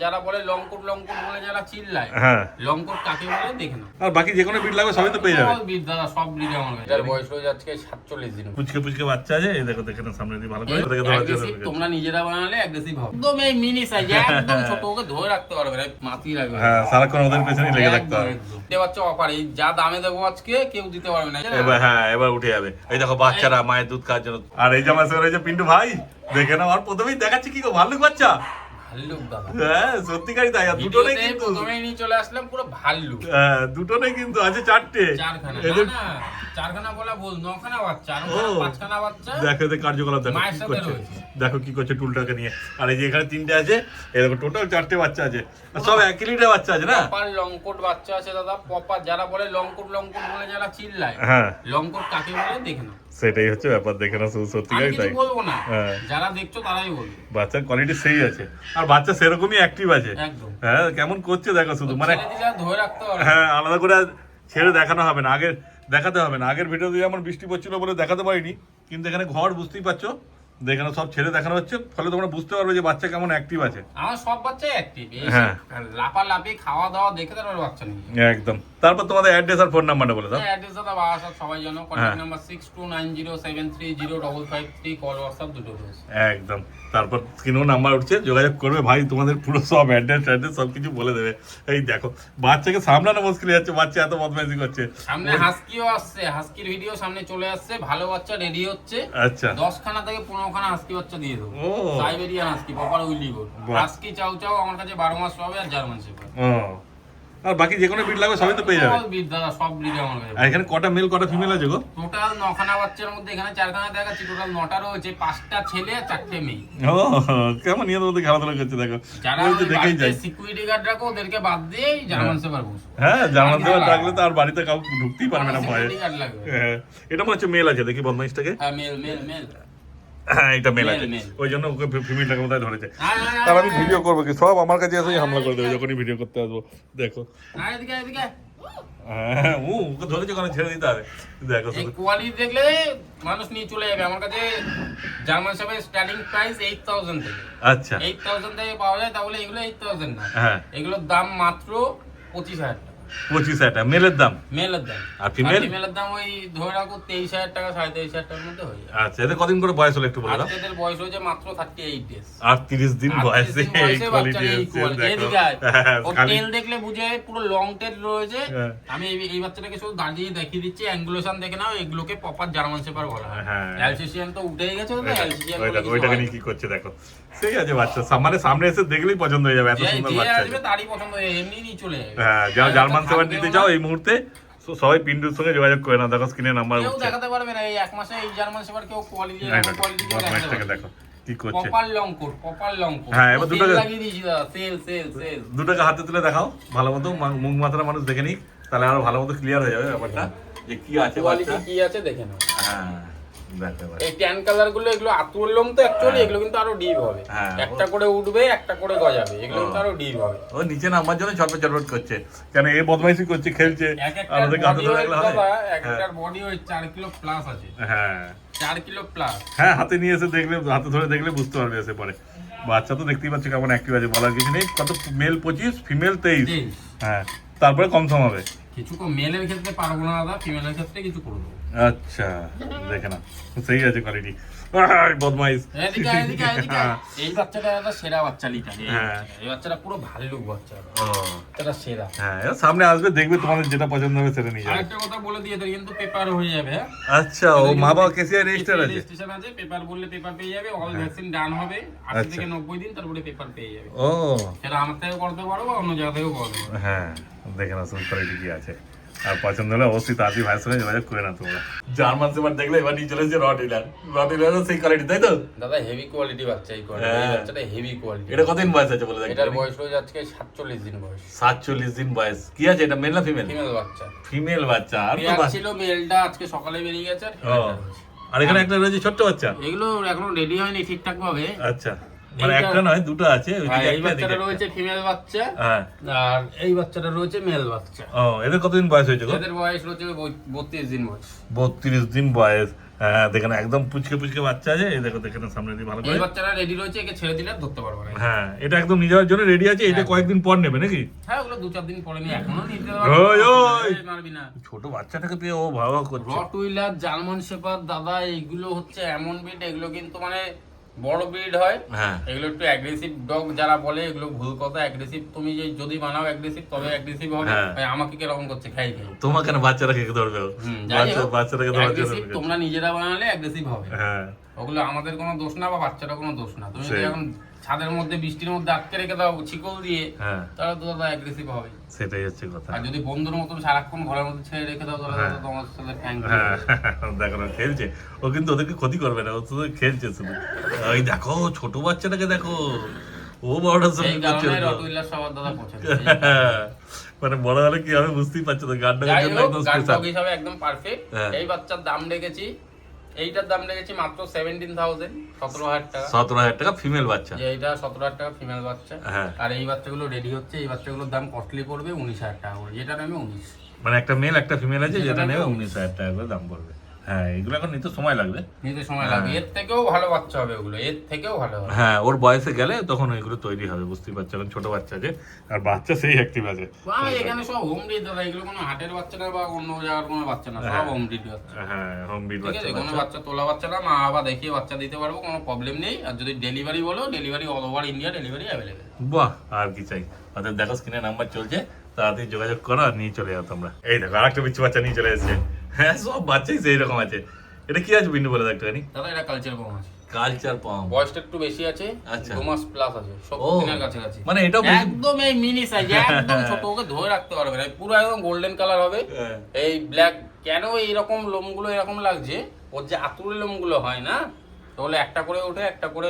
যারা বলে লংকুট বলে যারা চিল্লায়, হ্যাঁ লংকুট কাকে বলে দেখে না। আর বাকি যে কোনো বিট লাগবে সবই তো পেয়ে যাবে। সব বিট দাদা, সব বিট আমার কাছে। এটার বয়স রয়েছে আজকে 47 দিন। পুচকে বাচ্চা আছে, এই দেখো দেখে না সামনে দিয়ে ভালো করে দেখে ধরা অ্যাগ্রেসিভ, তোমরা নিজেরা বানালে অ্যাগ্রেসিভ হবে। একদম এই মিনি সাইজ, একদম ছোট, ওকে ধরে রাখতে পারবে না, মাটি লাগবে। হ্যাঁ সারাক্ষণ ওদের পেছনেই লেগে থাকতে হবে। দেখতে পাচ্ছ অফার, এই যা দামে দেবো আজকে কেউ দিতে পারবে না। এবার হ্যাঁ এবার উঠে যাবে। এই দেখো বাচ্চারা মায়ের দুধ খাওয়ার জন্য। আর এই যে আমার সঙ্গে রয়েছে পিন্টু ভাই, দেখে না আর প্রথমেই দেখাচ্ছি কি গো ভাল্লুক বাচ্চা। ভাল্লুক দাদা, হ্যাঁ সত্যিকারই তাই। আর দুটো নেই কিন্তু, প্রথমেই নিয়ে চলে আসলাম পুরো ভাল্লুক। হ্যাঁ দুটো নেই কিন্তু, আছে চারটে। চারখানা না, চারখানা বলা ভুল, 9খানা বাচ্চা আর 5খানা বাচ্চা। দেখো এদের কার্যকলাপ দেখো কি করছে, দেখো কি করছে টুলটাকে নিয়ে। আর এই যে এখানে 3টে আছে, এরকম টোটাল 4টে বাচ্চা আছে, সব 1 লিটার বাচ্চা আছে না। পপার লংকোট বাচ্চা আছে দাদা। পপার যারা বলে লংকোট বলে যারা চিল্লায়, হ্যাঁ লংকোট কাকে বলে দেখে না। সেটাই হচ্ছে ব্যাপার, দেখে না সত্যিকারই তাই। বলবো না, হ্যাঁ যারা দেখছো তারাই বলবে। বাচ্চার কোয়ালিটি সেই আছে, আর বাচ্চা সেরকমই অ্যাক্টিভ আছে। একদম হ্যাঁ কেমন করছে দেখো শুধু, মানে ধরে রাখতে হবে। হ্যাঁ আলাদা করে ছেড়ে দেখানো হবে না, আগে দেখাতে হবে না। আগের ভিডিওতে যেমন বৃষ্টি পড়ছিল বলে দেখাতে পারিনি, কিন্তু এখানে ঘর বুঝতেই পারছো, এখানে সব ছেড়ে দেখানো হচ্ছে, ফলে তোমরা বুঝতে পারবে যে বাচ্চা কেমন অ্যাক্টিভ আছে। আমার সব বাচ্চাই অ্যাক্টিভ, হ্যাঁ লাফালাফি খাওয়া দাওয়া দেখে তার বাচ্চা নেই একদম। তারপর তোমাদের অ্যাড্রেস আর ফোন নাম্বারটা বলে দাও। অ্যাড্রেস দাদা বাসা সবাই জানো, কন্ট্যাক্ট নাম্বার 6290730553, কল হোয়াটসঅ্যাপ দুটো রয়েছে একদম। তারপর স্ক্রিনেও নাম্বার উঠছে, যোগাযোগ করবে ভাই, তোমাদের পুরো সব অ্যাড্রেস সব কিছু বলে দেবে। এই দেখো বাচ্চাকে সামলানো মুশকিল হয়ে যাচ্ছে, বাচ্চা এত বদমাইশি করছে। সামনে হাস্কিও আসছে, হাস্কির ভিডিও সামনে চলে আসছে, ভালো বাচ্চা রেডি হচ্ছে। আচ্ছা 10খানা থেকে 15খানা হাস্কি বাচ্চা দিয়ে দেবো। Siberian husky, proper woolly coat husky চাও আমার কাছে 12 মাস পাবে, আর জার্মান শেফার্ড। আর বাকি যে কোনো বিট লাগবে সবই তো পেয়ে যাবে। সব বিট দাদা, সব বিট আমার কাছে। আর এখানে কটা মেল কটা ফিমেল আছে গো? টোটাল 9খানা বাচ্চার মধ্যে এখানে 4খানা দেখাচ্ছি, টোটাল 9টা রয়েছে, 5টা ছেলে আর 4টে মেয়ে। ও কেমন নিয়ে মধ্যে খেলাধুলা করছে দেখো, যারা দেখেই যাই। সিকিউরিটি গার্ড রাখো ওদেরকে বাদ দিয়ে জার্মান শেফার্ড বসো। হ্যাঁ জার্মান শেফার্ড রাখলে তো আর বাড়িতে কাউ ঢুকতেই পারবে না ভয়ে। সিকিউরিটি গার্ড লাগবে। হ্যাঁ এটা মনে হচ্ছে মেল আছে, দেখি বদমাইশটাকে। হ্যাঁ মেল। হ্যাঁ এটা মেল আছে, ওই জন্য ওকে ফিমেলটাকে কোথায় ধরেছে। তার আমি ভিডিও করবো কি, সব আমার কাছে এসেই হামলা করে দেবে যখনই ভিডিও করতে আসবো। দেখো এদিকে হ্যাঁ ওকে ধরেছে, ওখানে ছেড়ে দিতে হবে। দেখো এই কোয়ালিটি দেখলে মানুষ নিয়ে চলে যাবে। আমার কাছে জার্মান শেফার্ড স্টার্টিং প্রাইস 8000 থেকে। আচ্ছা 8000 থেকে পাওয়া যায়, তাহলে এগুলো 8000 না, হ্যাঁ এগুলোর দাম মাত্র 25000 টাকা। 25,000 টাকা মেলের দাম, মেলের দাম। আর ফিমেলের দাম ওই ধরে রাখো 23000 টাকা, 23500 টাকার মধ্যে হয়ে যায়। আচ্ছা এদের কদিন করে বয়স হলো একটু বলে দাও। এদের বয়স হয়েছে মাত্র 38 ডেজ। 38 দিন বয়সে এই কোয়ালিটি এসেছে দেখো। ও টেল দেখলে বুঝে পুরো লং টেল রয়েছে। আমি এই বাচ্চাটাকে শুধু দাঁড়িয়ে দেখিয়ে দিচ্ছি, অ্যাঙ্গুলেশন দেখে নাও, এগুলোকে প্রপার জার্মান শেফার্ড বলা হয়। অ্যালসেশিয়ান তো উঠেই গেছে, তো অ্যালসেশিয়ান ওইটাকে নিয়ে কি করছে দেখো। সেই আছে বাচ্চা, মানে সামনে এসে দেখলেই পছন্দ হয়ে যাবে, এত সুন্দর বাচ্চা আছে। তারই পছন্দ হয়ে এমনি নিয়ে চলে যাবে। হ্যাঁ যারা জার্মান শেফার্ড নিতে চাও এই মুহূর্তে সবাই পিন্টুর সঙ্গে যোগাযোগ করে না, দেখো স্ক্রিনে নাম্বার কেউ উঠছে। দেখাতে পারবে না এই এক মাসে এই জার্মান শেফার্ড কেউ কোয়ালিটি দেখো কি করছে। Proper long coat. হ্যাঁ এবার দুটোকে লাগিয়ে দিয়েছি দাদা, সেল দুটোকে হাতে তুলে দেখাও ভালো মতো, মুখ মাথাটা মানুষ দেখে নিক, তাহলে আরো ভালো মতো ক্লিয়ার হয়ে যাবে ব্যাপারটা যে কি আছে কোয়ালিটি বাচ্চা। কি আছে দেখে নাও। হ্যাঁ এই ট্যান কালার গুলো, এগুলো আতুর লোম তো অ্যাকচুয়ালি, এগুলো কিন্তু আরো ডিপ হবে। একটা করে উঠবে, একটা করে গজাবে, এগুলো কিন্তু আরো ডিপ হবে। ও নিচে নামার জন্য ছটফট করছে, কেন এই বদমাইশি করছে, খেলছে। আর ওদেরকে হাতে ধরে রাখলে হয়। একটার বডি ওয়েট 4 কিলো প্লাস আছে। হ্যাঁ 4 কিলো প্লাস। হ্যাঁ হাতে নিয়ে এসে দেখলে, হাতে ধরে দেখলে বুঝতে পারবে এসে পরে। বাচ্চা তো দেখতেই পাচ্ছি কেমন অ্যাক্টিভ আছে, বলার কিছু নেই। কত মেল 25, ফিমেল 23। হ্যাঁ তারপরে কম সম হবে কিছু। মেলের ক্ষেত্রে পারবো না দাদা, ফিমেলের ক্ষেত্রে কিছু করে দেবো। আচ্ছা দেখে না, সেই আছে কোয়ালিটি। বদমাইশ। এই বাচ্চাটা একটা সেরা বাচ্চা লিটার। এই বাচ্চাটা পুরো ভাল্লুক বাচ্চা, এটা সেরা। হ্যাঁ সামনে আসবে, দেখবে তোমাদের যেটা পছন্দ হবে সেটা নিয়ে যাবে। আরেকটা কথা বলে দিয়ে দেই, কিন্তু পেপার হয়ে যাবে। আচ্ছা ও মা বাবা কেসিআর রেজিস্টার আছে, রেজিস্ট্রেশন আছে, পেপার বললে পেপার পেয়ে যাবে। অল ভ্যাকসিন ডান হবে 80 থেকে 90 দিন, তারপরে পেপার পেয়ে যাবে। ও সেটা আমার থেকে করতে পারো বা অন্য জায়গা থেকেও করতে পারো। হ্যাঁ দেখে না সুন্দর কোয়ালিটি কি আছে। আর পছন্দ হলে অবশ্যই তাড়াতাড়ি ভাইয়ের সঙ্গে যোগাযোগ করে না তোমরা। জার্মান শেফার্ড দেখলে এবার নিয়ে চলে এসেছে রটইলারও সেই কোয়ালিটি, তাই তো দাদা? হেভি কোয়ালিটি বাচ্চা, এই কোয়ালিটি বাচ্চাটা হেভি কোয়ালিটি। এটা কতদিন বয়স আছে বলে দেখো? এটার বয়স রয়েছে আজকে 47 দিন বয়স। 47 দিন বয়স। কি আছে এটা, মেল না ফিমেল? ফিমেল বাচ্চা। ফিমেল বাচ্চা। আর তো ছিল মেলটা আজকে সকালে বেরিয়ে গেছে। আর এখানে একটা রয়েছে ছোট্ট বাচ্চা। এগুলো এখনো রেডি হয়নি ঠিকঠাক ভাবে। আচ্ছা মানে একটা নয় দুটো আছে। এই বাচ্চাটা রয়েছে ফিমেল বাচ্চা, আর এই বাচ্চাটা রয়েছে মেল বাচ্চা। ও এদের কতদিন বয়স হয়েছে? এদের বয়স রয়েছে 32 দিন বয়স। 32 দিন বয়স। হ্যাঁ দেখেন একদম পুচকে পুচকে বাচ্চা আছে, এই দেখো দেখেন সামনে দিয়ে ভালো করে। এই বাচ্চাটা রেডি রয়েছে, একে ছেড়ে দিলে আর ধরতে পারবে না। হ্যাঁ এটা একদম নিয়ে যাওয়ার জন্য রেডি আছে, এটা কয়েকদিন পর নেবে নাকি? হ্যাঁ ওগুলো 2-4 দিন পরে নিয়ে এখনো নিতে ওই, ওই। মারবি না। ছোট বাচ্চাটাকে পেয়ে ও ভাবা করছে। রটউইলার, জার্মান শেপার্ড দাদা এইগুলো হচ্ছে এমন ব্রিড, এগুলো কিন্তু মানে বড় ব্রিড হয়। হ্যাঁ এগুলো একটু অ্যাগ্রেসিভ ডগ যারা বলে, এগুলো ভুল কথা। অ্যাগ্রেসিভ তুমি যদি বানাও অ্যাগ্রেসিভ, তবে অ্যাগ্রেসিভ হবে। হ্যাঁ। ভাই আমাকে কিরকম করছে খাই খাই। তোমার কেন বাচ্চারা কে ধরবে? বাচ্চাটাকে ধরার জন্য। অ্যাগ্রেসিভ তোমরা নিজেরা বানালে অ্যাগ্রেসিভ হবে। হ্যাঁ ওগুলো আমাদের কোনো দোষ না বা বাচ্চারা কোনো দোষ না। তুমি যদি এখন ছাদের মধ্যে বৃষ্টির মধ্যে আটকে রেখে দাও শিকল দিয়ে, হ্যাঁ তাহলে তো দাদা অ্যাগ্রেসিভ হবে। সেটাই হচ্ছে কথা। আর যদি বন্ধুর মতন সারাক্ষণ ঘরের মধ্যে ছেড়ে রেখে দাও, তাহলে তো তোমার সাথে ফ্যাং হ্যাঁ দেখো না খেলছে, ও কিন্তু ওদেরকে ক্ষতি করবে না, ও শুধু খেলছে শুধু। ওই দেখো ছোট বাচ্চাটাকে দেখো, ও বড়টা সব এই কারণে রটউইলার সবার দাদা পছন্দ। মানে বড় হলে কি হবে বুঝতেই পারছো তো, গানটার জন্য একদম গার্ড স্পেশাল। ডগ হিসাবে একদম পারফেক্ট। হ্যাঁ। এই বাচ্চার দাম রেখেছি, এইটার দাম রেখেছি মাত্র 17,000, 17,000 টাকা। 17,000 টাকা ফিমেল বাচ্চা। যে এইটা 17,000 টাকা ফিমেল বাচ্চা। হ্যাঁ। আর এই বাচ্চাগুলো রেডি হচ্ছে, এই বাচ্চাগুলোর দাম কস্টলি পড়বে 19,000 টাকা করে, যেটা নেবে 19। মানে একটা মেল একটা ফিমেল আছে, যেটা যেটা নেবে নেবে 19,000 টাকা করে দাম পড়বে। হ্যাঁ এগুলো এখন নিতে সময় লাগবে। নিতে সময় লাগবে, এর থেকেও ভালো বাচ্চা হবে ওগুলো, এর থেকেও ভালো হবে। হ্যাঁ ওর বয়সে গেলে তখন ওইগুলো তৈরি হবে, বুঝতেই পারছো এখন ছোট বাচ্চা আছে, আর বাচ্চা সেই অ্যাক্টিভ আছে। ভাই এখানে সব হোম ব্রিড দাদা, এগুলো কোনো হাটের বাচ্চা না বা অন্য জায়গার কোনো বাচ্চা না, সব হোম ব্রিড বাচ্চা। হ্যাঁ হোম ব্রিড ঠিক আছে, বাচ্চা। কোনো বাচ্চা তোলা বাচ্চা না, মা বাবা দেখিয়ে বাচ্চা দিতে পারবো, কোনো প্রবলেম নেই। আর যদি ডেলিভারি বলো, delivery all over India delivery available. বাহ আর কি চাই। ওদের দেখো স্ক্রিনে নাম্বার চলছে, তাড়াতাড়ি যোগাযোগ করো আর নিয়ে চলে যাও তোমরা। এই দেখো আরেকটা বিচ্ছু বাচ্চা নিয়ে চলে এসেছে। হ্যাঁ সব বাচ্চাই সেই রকম আছে। এটা কি আছে বিন্দু বলে দেখো একটুখানি। দাদা এটা কালচার কম আছে, কালচার পাম। বয়সটা একটু বেশি আছে, আচ্ছা। 2 মাস প্লাস আছে, সব ও। দিনের কাছাকাছি। মানে এটাও বেশি- একদম এই মিনি সাইজ, একদম ছোট, ওকে ধরে রাখতে পারবে না, পুরো একদম গোল্ডেন কালার হবে। হ্যাঁ। এই ব্ল্যাক, কেন এইরকম লোমগুলো এরকম লাগছে, ওর যে আতুরে লোমগুলো হয় না, তাহলে একটা করে ওঠে একটা করে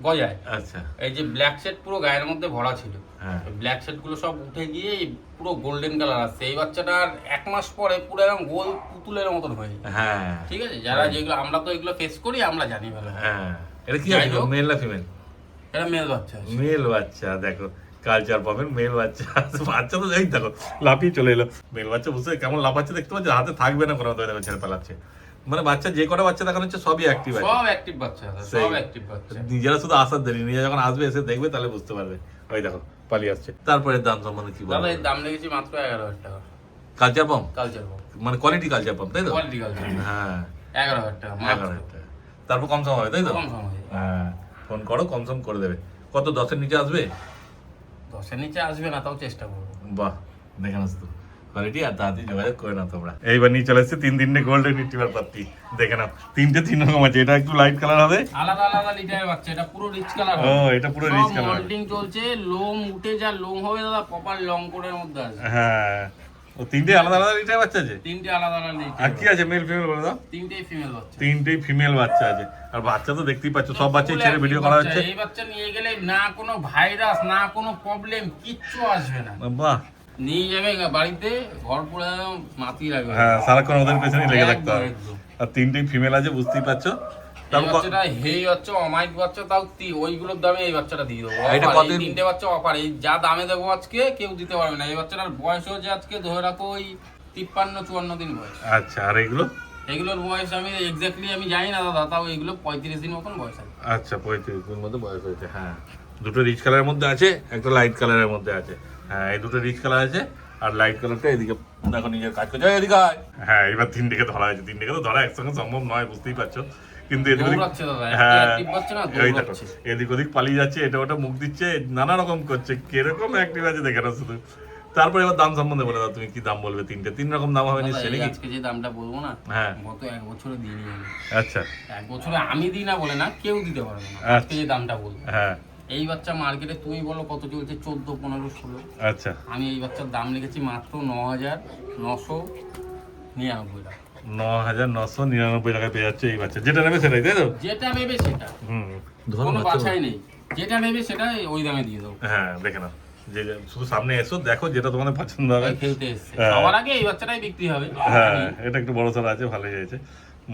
গজায়। আচ্ছা এই যে ব্ল্যাক শেড পুরো গায়ের মধ্যে ভরা ছিল, হ্যাঁ ব্ল্যাক শেড গুলো সব উঠে গিয়ে এই পুরো গোল্ডেন কালার আসছে। এই বাচ্চাটার 1 মাস পরে পুরো একদম গোল পুতুলের মতন হয়ে যায়। হ্যাঁ ঠিক আছে, যারা যেগুলো আমরা তো এগুলো ফেস করি, আমরা জানি ভালো। হ্যাঁ এটা কি যাই আছে হোক। মেল না ফিমেল? এটা মেল বাচ্চা আছে। মেল বাচ্চা দেখো, কালচার পাবেন মেল বাচ্চা। বাচ্চা তো এই দেখো লাফিয়ে চলে এলো। মেল বাচ্চা বুঝতে কেমন লাফাচ্ছে দেখতে পাচ্ছি, হাতে থাকবে না কোনো, দেখো ছেড়ে পালাচ্ছে। মানে বাচ্চা যে কটা বাচ্চা দেখানো হচ্ছে সবই অ্যাক্টিভ আছে, সব অ্যাক্টিভ বাচ্চা আছে, সেই। সব অ্যাক্টিভ বাচ্চা। নিজেরা শুধু আসার দেরি, নিজে যখন আসবে এসে দেখবে তাহলে বুঝতে পারবে। ওই দেখো পালিয়ে আসছে। তারপরে দাম সম্বন্ধে কি দাদা বলবো? এর দাম রেখেছি মাত্র 11,000 টাকা। কালচার পাম্প কালচার মানে কোয়ালিটি কালচার পাম্প তাই তো? কোয়ালিটি কালচার হ্যাঁ 11,000 টাকা মাত্র। 11,000 টাকা। তারপর কম সম হবে তাই তো? কম সময় হ্যাঁ ফোন করো কম সম করে দেবে। কত 10-এর নিচে আসবে? 10-এর নিচে আসবে না, তাও চেষ্টা করবো। বাহ দেখে নাও তো কোয়ালিটি, আর তাড়াতাড়ি যোগাযোগ করে নাও তোমরা। এইবার নিয়ে চলে এসেছে 3 গোল্ডেন রিট্রিভার পাত্তি, দেখে নাও 3 রকম আছে। এটা একটু লাইট কালার হবে, আলাদা আলাদা লিটারের বাচ্চা, এটা পুরো রিচ কালার ও হবে। এটা পুরো রিচ কালার। মল্টিং চলছে, লোম উঠে যা লোম হবে দাদা, প্রপার লং কোটের মধ্যে আছে। হ্যাঁ ও 3টে আলাদা আলাদা রিট্রিভার বাচ্চা আছে। 3টে আলাদা আলাদা আর লিটার, কি আছে মেল ফিমেল বলে দাও? 3টেই ফিমেল বাচ্চা। 3টেই ফিমেল বাচ্চা আছে। আর বাচ্চা তো দেখতেই পাচ্ছ, সব বাচ্চাই ছেড়ে ভিডিও করা হচ্ছে। এই বাচ্চা নিয়ে গেলে না কোনো ভাইরাস, না কোনো প্রবলেম, কিচ্ছু আসবে না। বাহ নিয়ে যাবে বাড়িতে, ঘর পুরো একদম মাতি রাখবে। হ্যাঁ সারাক্ষণ ওদের পেছনেই লেগে থাকতে হবে। একদম। আর 3টেই ফিমেল আছে বুঝতেই পারছো। এই তারপর বাচ্চাটা হেই বাচ্চা, অমাইক বাচ্চা, তাও ওইগুলোর দামে এই বাচ্চাটা দিয়ে দেবো। এটা Offer, কতদিন? এই 3টে বাচ্চা অফার, এই যা দামে দেবো আজকে কেউ দিতে পারবে না। এই বাচ্চাটার বয়স হচ্ছে আজকে ধরে রাখো ওই 53-54 দিন বয়স। আচ্ছা আর এগুলো? এগুলোর বয়স আমি এক্স্যাক্টলি আমি জানি না দাদা, তাও এগুলো 35 দিন মতন বয়স আছে। আচ্ছা 35 দিন মধ্যে বয়স হয়েছে। হ্যাঁ দুটো রিচ কালারের মধ্যে আছে, একটা লাইট কালারের মধ্যে আছে। হ্যাঁ এই দুটো রিচ কালার আছে, আর লাইট কালারটা এদিকে দেখো নিজের কাজ করছে। এদিকে আয়। হ্যাঁ এবার 3টেকে ধরা হয়েছে। 3টেকে তো ধরা একসঙ্গে সম্ভব নয় বুঝতেই পারছো, কিন্তু এদিক ওদিক দৌড়াচ্ছে দাদা, হ্যাঁ active বাচ্চা না, এই দেখো দৌড়াচ্ছে। এদিক ওদিক পালিয়ে যাচ্ছে, এটা ওটা মুখ দিচ্ছে, নানা রকম করছে, কিরকম অ্যাক্টিভ আছে দেখে না শুধু। তারপরে এবার দাম সম্বন্ধে বলে দাও, তুমি কি দাম বলবে? 3 রকম দাম হবে দাদা, নিশ্চয়ই এই নাকি? আজকে যে দামটা বলবো না, হ্যাঁ গত 1 বছরে দিইনি আমি। আচ্ছা 1 বছরে আমি দিই না বলে না, কেউ দিতে পারবে না। আজকে যে দামটা বলবো, হ্যাঁ এই বাচ্চা মার্কেটে তুমি বলো কত চলছে, 14, 15, 16। আচ্ছা আমি এই বাচ্চার দাম লিখেছি মাত্র 9,999 টাকা। 9,999 টাকায় পেয়ে যাচ্ছে এই বাচ্চা, যেটা নেবে সেটাই তাই তো? যেটা নেবে সেটা, হুম কোনো বাছাই নেই, যেটা নেবে সেটা ওই দামে দিয়ে দেবো। হ্যাঁ দেখে নাও, যে শুধু সামনে এসো দেখো যেটা তোমাদের পছন্দ হবে। খেলতে এসছে হ্যাঁ। সবার আগে এই বাচ্চাটাই বিক্রি হবে। হ্যাঁ এটা একটু বড় সড়ো আছে, ভালোই হয়েছে।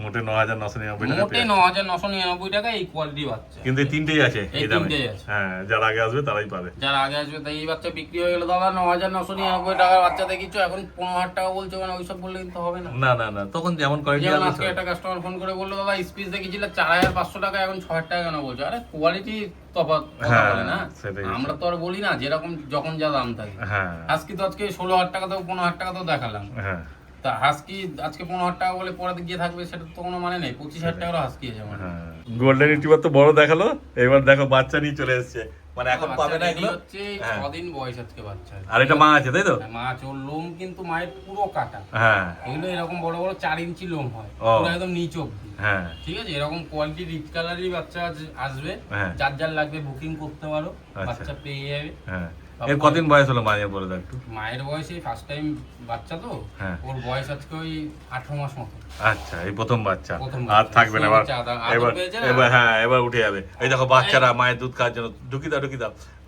মোটে 9,999 টাকা মোটে 9,999 টাকা এই কোয়ালিটি বাচ্চা। কিন্তু এই তিনটেই আছে এই এই দামে। তিনটেই আছে। হ্যাঁ, যারা আগে আসবে তারাই পাবে। যারা আগে আসবে তাই এই বাচ্চা বিক্রি হয়ে গেল দাদা 9,999 টাকার বাচ্চা দেখিছো, এখন 15,000 টাকা বলছো, মানে ওইসব বললে কিন্তু হবে না। না না না, তখন যেমন কোয়ালিটি যেমন আসবে আজকে একটা কাস্টমার ফোন করে বললো দাদা স্পিচ দেখেছিল 4,500 টাকা, এখন 6,000 টাকা কেন বলছো? আরে কোয়ালিটি তফাৎ কথা হ্যাঁ, বলে না, সেটাই। আমরা তো আর বলি না যেরকম যখন যা দাম থাকে। হ্যাঁ আজকে 16,000 টাকা তো 15,000 টাকা তো দেখালাম, হ্যাঁ তা হাস্কি আজকে 15,000 টাকা বলে পরে গিয়ে থাকবে সেটা তো কোনো মানে নেই। 25,000 টাকারও হাস্কি আছে আমার। হ্যাঁ। গোল্ডেন রিট্রিভার তো বড় দেখালো, এবার দেখো বাচ্চা নিয়ে চলে এসেছে, মানে এখন বাচ্চা পাবে না ready এগুলো। হচ্ছে, হ্যাঁ। 6 দিন বয়স আজকে বাচ্চা। আর এটা মা আছে তাই তো? মা আছে, ওর লোম কিন্তু মায়ের পুরো কাটা। হ্যাঁ এগুলো এরকম বড় বড় 4 ইঞ্চি লোম হয়, ও। পুরো একদম নিচ অব্দি। হ্যাঁ ঠিক আছে, এরকম কোয়ালিটি রিচ কালারই বাচ্চা আসবে। হ্যাঁ। যার যার লাগবে বুকিং করতে পারো, আচ্ছা। বাচ্চা পেয়ে যাবে। হ্যাঁ। এর কদিন বয়স হলো মায়ের, বলে দাও একটু। মায়ের বয়সে ফার্স্ট টাইম বাচ্চা তো, হ্যাঁ। ওর বয়স আজকে ওই 18 মাস মতো। আচ্ছা, এই প্রথম বাচ্চা, প্রথম আর বাচ্চা। থাকবে না এবার। বাচ্চা আদর এবার পেয়েছে না? এবার হ্যাঁ, এবার উঠে যাবে। এই দেখো বাচ্চারা মায়ের দুধ খাওয়ার জন্য ঢুকি দাও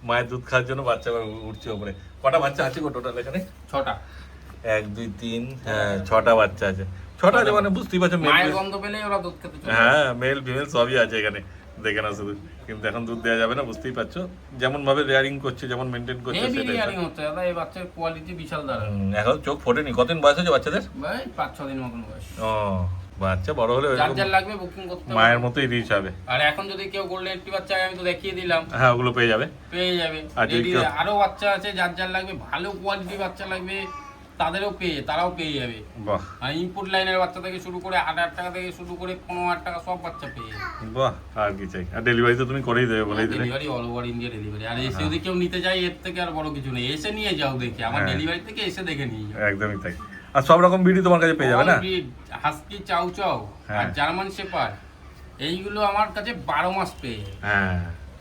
মায়ের দুধ খাওয়ার জন্য বাচ্চা এবার উঠছে উপরে। কটা বাচ্চা আছে গো টোটাল এখানে? 6টা। 1 2 3 হ্যাঁ 6টা বাচ্চা আছে। 6টা আছে মানে বুঝতেই পারছো। মায়ের গন্ধ পেলেই ওরা দুধ খেতে চলে। হ্যাঁ, মেল ফিমেল সবই আছে এখানে, দেখে না শুধু। কিন্তু এখন দুধ দেওয়া যাবে না, বুঝতেই পারছো। যেমন ভাবে রেয়ারিং করছে, যেমন মেনটেন করছে হেভি সেটাই। রিয়ারিং হচ্ছে দাদা, এই বাচ্চার কোয়ালিটি বিশাল দাঁড়া। এখন চোখ ফোটেনি। কতদিন বয়স হয়েছে বাচ্চাদের? ভাই 5-6 দিন মতন বয়স। ও, বাচ্চা বড় হলে যার ওইরকম যার লাগবে বুকিং করতে হবে। মায়ের মতোই রিচ হবে। আর এখন যদি কেউ গোল্ডেন রিট্রিভার চায়, আমি তো দেখিয়ে দিলাম, হ্যাঁ, ওগুলো পেয়ে যাবে। পেয়ে যাবে। আর যদি Ready কেউ- আরো বাচ্চা আছে, যার যার লাগবে ভালো কোয়ালিটি বাচ্চা লাগবে তারাও পেয়ে যাবে। বাহ আর ইনপুট লাইনের বাচ্চা থেকে শুরু করে 8,000 টাকা থেকে শুরু করে 15,000 টাকা সব বাচ্চা পেয়ে যাবে। বাহ, আর কি চাই। আর ডেলিভারি তো তুমি করেই দেবে, বলেই দিলে। Delivery all over India delivery. আর এসে যদি কেউ নিতে চায়, এর থেকে আর বড় কিছু নেই, এসে নিয়ে যাও দেখে, আমার হ্যাঁ। ডেলিভারি থেকে এসে দেখে নিয়ে যাও। একদমই তাই। আর সব রকম বিডি তোমার কাছে পেয়ে যাবে না? হাস্কি, চাউ চাউ হ্যাঁ। আর জার্মান শেপার্ড, এইগুলো আমার কাছে 12 মাস পেয়ে যাবে। হ্যাঁ,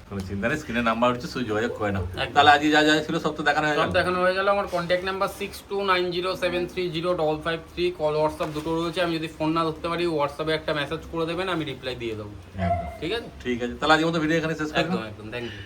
কোনো চিন্তা নেই। স্ক্রিনে নাম্বার হচ্ছে, শুধু যোগাযোগ করে নাও। একদম। তাহলে আজকে যা যা ছিল সব তো দেখানো হয়ে সব গেল। দেখানো হয়ে গেল। আমার কন্ট্যাক্ট নাম্বার 6290730553, কল হোয়াটসঅ্যাপ দুটো রয়েছে। আমি যদি ফোন না ধরতে পারি, হোয়াটসঅ্যাপে একটা মেসেজ করে দেবেন, আমি রিপ্লাই দিয়ে দেবো। একদম ঠিক আছে, ঠিক আছে। তাহলে আজকের মতো ভিডিও এখানে শেষ করলাম। একদম একদম, থ্যাংক ইউ।